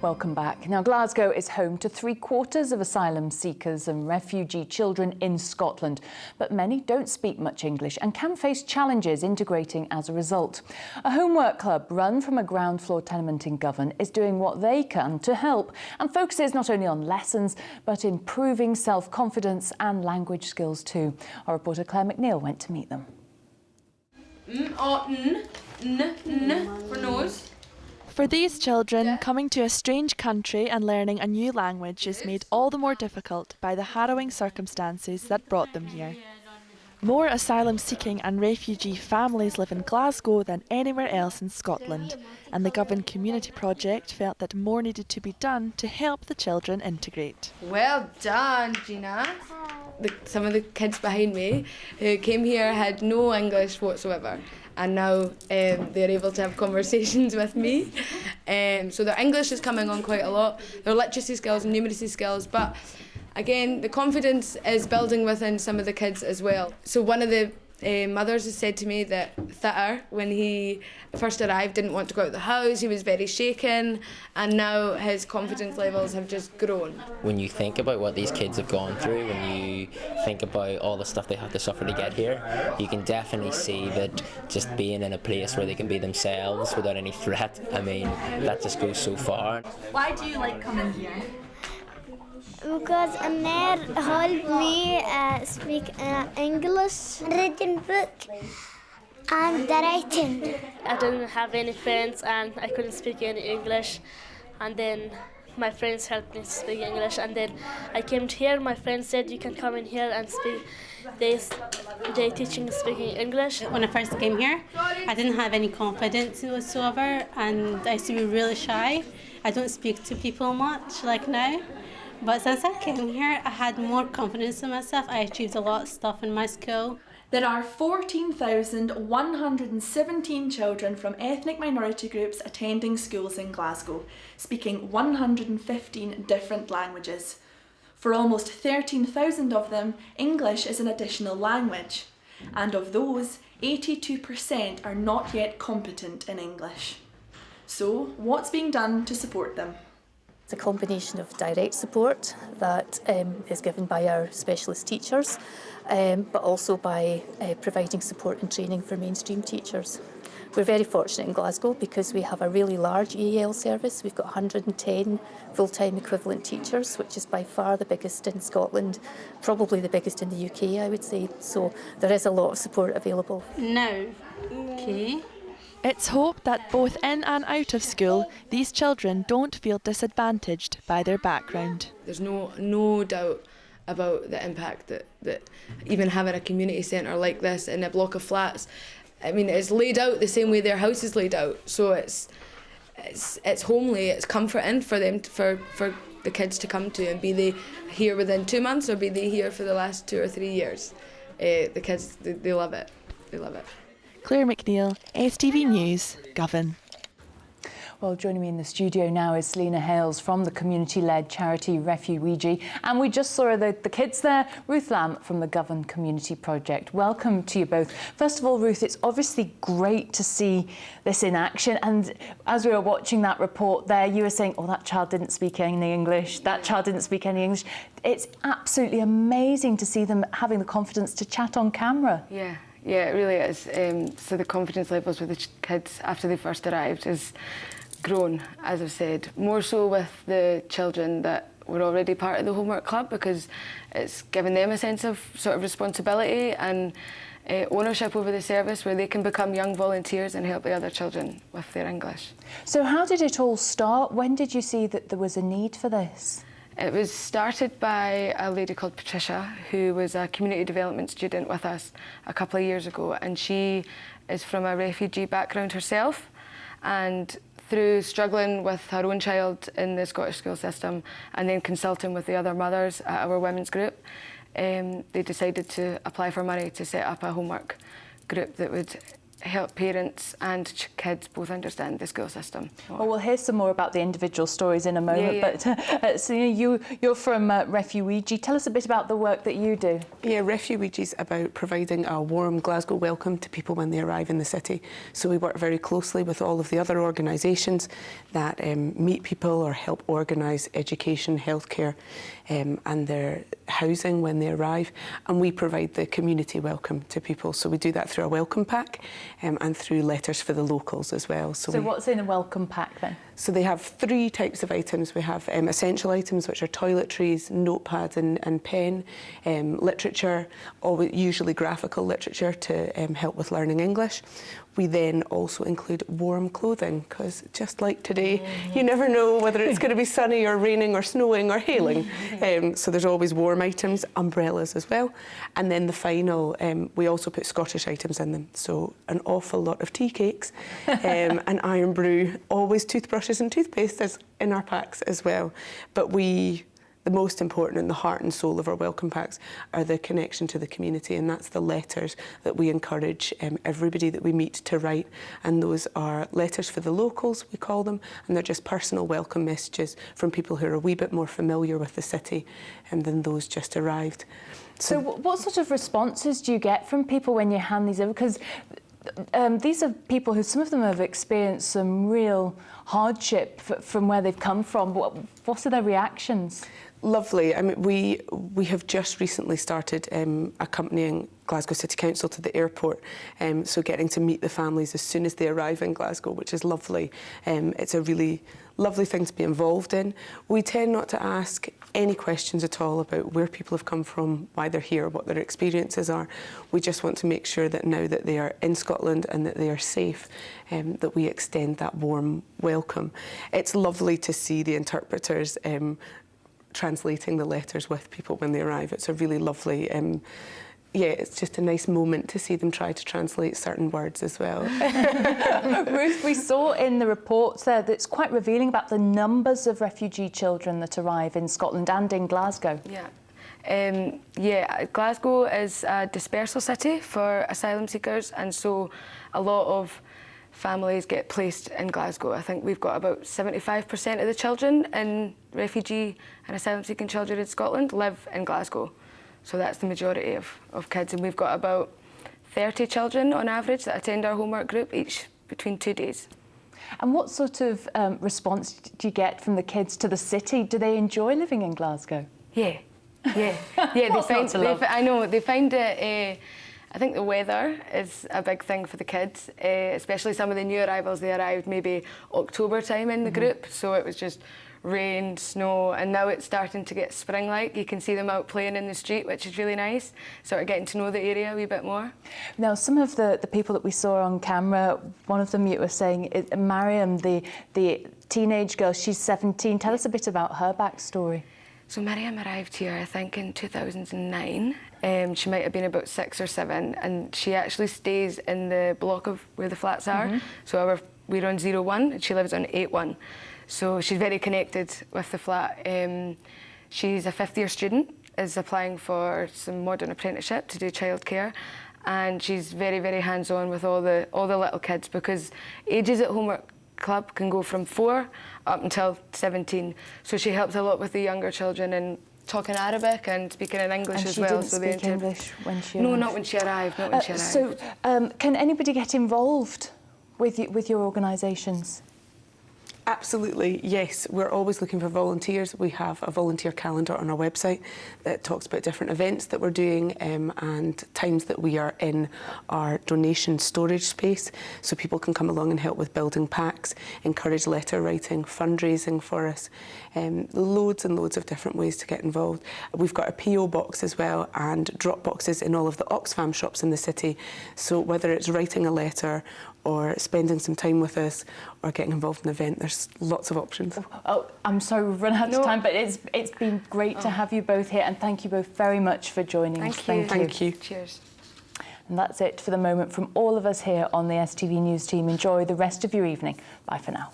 Welcome back. Now, Glasgow is home to 3/4 of asylum seekers and refugee children in Scotland, but many don't speak much English and can face challenges integrating as a result. A homework club run from a ground floor tenement in Govan is doing what they can to help and focuses not only on lessons but improving self-confidence and language skills too. Our reporter Claire McNeil went to meet them. For nose. For these children, coming to a strange country and learning a new language is made all the more difficult by the harrowing circumstances that brought them here. More asylum-seeking and refugee families live in Glasgow than anywhere else in Scotland, and the Govan Community Project felt that more needed to be done to help the children integrate. Well done, Gina. Some of the kids behind me who came here had no English whatsoever, and now they're able to have conversations with me. So their English is coming on quite a lot, their literacy skills and numeracy skills, but again, the confidence is building within some of the kids as well. So one of the mothers has said to me that Thitter, when he first arrived, didn't want to go out of the house, he was very shaken, and now his confidence levels have just grown. When you think about what these kids have gone through, when you think about all the stuff they have to suffer to get here, you can definitely see that just being in a place where they can be themselves without any threat, I mean, that just goes so far. Why do you like coming here? Because Anir helped me speak English, reading book, and writing. I didn't have any friends and I couldn't speak any English, and then my friends helped me speak English, and then I came here. My friends said you can come in here and speak. They teaching speaking English. When I first came here, I didn't have any confidence whatsoever, and I used to be really shy. I don't speak to people much like now. But since I came here, I had more confidence in myself. I achieved a lot of stuff in my school. There are 14,117 children from ethnic minority groups attending schools in Glasgow, speaking 115 different languages. For almost 13,000 of them, English is an additional language, and of those, 82% are not yet competent in English. So, what's being done to support them? It's a combination of direct support that is given by our specialist teachers, but also by providing support and training for mainstream teachers. We're very fortunate in Glasgow because we have a really large EEL service. We've got 110 full-time equivalent teachers, which is by far the biggest in Scotland, probably the biggest in the UK, I would say. So there is a lot of support available. No. Okay. It's hoped that both in and out of school, these children don't feel disadvantaged by their background. There's no doubt about the impact that even having a community centre like this in a block of flats, I mean, it's laid out the same way their house is laid out. So it's homely, it's comforting for them, for the kids to come to, and be they here within 2 months or be they here for the last 2 or 3 years. The kids, they love it. They love it. Claire McNeil, STV News, Govan. Well, joining me in the studio now is Selena Hales from the community-led charity Refugee, and we just saw the kids there. Ruth Lamb from the Govan Community Project. Welcome to you both. First of all, Ruth, it's obviously great to see this in action, and as we were watching that report there, you were saying, oh, that child didn't speak any English, that child didn't speak any English. It's absolutely amazing to see them having the confidence to chat on camera. Yeah, it really is. So the confidence levels with the kids after they first arrived has grown, as I've said, more so with the children that were already part of the homework club, because it's given them a sense of sort of responsibility and ownership over the service, where they can become young volunteers and help the other children with their English. So how did it all start? When did you see that there was a need for this? It was started by a lady called Patricia, who was a community development student with us a couple of years ago, and she is from a refugee background herself, and through struggling with her own child in the Scottish school system and then consulting with the other mothers at our women's group, they decided to apply for money to set up a homework group that would help parents and kids both understand the school system. Well, we'll hear some more about the individual stories in a moment, but so you're from Refugee. Tell us a bit about the work that you do. Yeah, Refugee is about providing a warm Glasgow welcome to people when they arrive in the city. So we work very closely with all of the other organisations that meet people or help organise education, healthcare and their housing when they arrive. And we provide the community welcome to people. So we do that through a welcome pack and through letters for the locals as well. So what's in a welcome pack then? So they have 3 types of items. We have essential items, which are toiletries, notepads and pen, literature, usually graphical literature to help with learning English. We then also include warm clothing, because just like today, you never know whether it's going to be sunny or raining or snowing or hailing. So there's always warm items, umbrellas as well. And then the final, we also put Scottish items in them. So an awful lot of tea cakes, an iron brew, always toothbrushes and toothpaste is in our packs as well. But the most important and the heart and soul of our welcome packs are the connection to the community, and that's the letters that we encourage everybody that we meet to write. And those are letters for the locals, we call them, and they're just personal welcome messages from people who are a wee bit more familiar with the city than those just arrived. So what sort of responses do you get from people when you hand these over? Because these are people who, some of them have experienced some real hardship from where they've come from. What are their reactions? Lovely. I mean, we have just recently started accompanying Glasgow City Council to the airport, so getting to meet the families as soon as they arrive in Glasgow, which is lovely. It's a really lovely thing to be involved in. We tend not to ask any questions at all about where people have come from, why they're here, what their experiences are. We just want to make sure that now that they are in Scotland and that they are safe, that we extend that warm welcome. It's lovely to see the interpreters translating the letters with people when they arrive. It's a really lovely, it's just a nice moment to see them try to translate certain words as well. Ruth, we saw in the reports there that it's quite revealing about the numbers of refugee children that arrive in Scotland and in Glasgow. Glasgow is a dispersal city for asylum seekers, and so a lot of families get placed in Glasgow. I think we've got about 75% of the children in refugee and asylum seeking children in Scotland live in Glasgow. So that's the majority of kids, and we've got about 30 children on average that attend our homework group each between 2 days. And what sort of response do you get from the kids to the city? Do they enjoy living in Glasgow? Yeah. They find it. I think the weather is a big thing for the kids, especially some of the new arrivals. They arrived maybe October time in the group, so it was just rain, snow, and now it's starting to get spring-like. You can see them out playing in the street, which is really nice, sort of getting to know the area a wee bit more. Now, some of the people that we saw on camera, one of them you were saying, is Mariam, the teenage girl, she's 17. Tell us a bit about her backstory. So Mariam arrived here, I think, in 2009. She might have been about 6 or 7, and she actually stays in the block of where the flats are. So we're on 01, and she lives on 81. So she's very connected with the flat. She's a 5th-year student, is applying for some modern apprenticeship to do childcare, and she's very, very hands-on with all the little kids, because ages at Homework Club can go from 4 up until 17. So she helps a lot with the younger children and talking Arabic and speaking in English as well. And she didn't speak English when she arrived? No, not when she arrived, So can anybody get involved with your organisations? Absolutely, yes. We're always looking for volunteers. We have a volunteer calendar on our website that talks about different events that we're doing and times that we are in our donation storage space, so people can come along and help with building packs, encourage letter writing, fundraising for us, loads and loads of different ways to get involved. We've got a PO box as well, and drop boxes in all of the Oxfam shops in the city, so whether it's writing a letter or spending some time with us or getting involved in an event, there's lots of options. Oh, I'm sorry we've run out of time, but it's been great to have you both here, and thank you both very much for joining us. Thank you. Cheers. And that's it for the moment from all of us here on the STV News team. Enjoy the rest of your evening. Bye for now.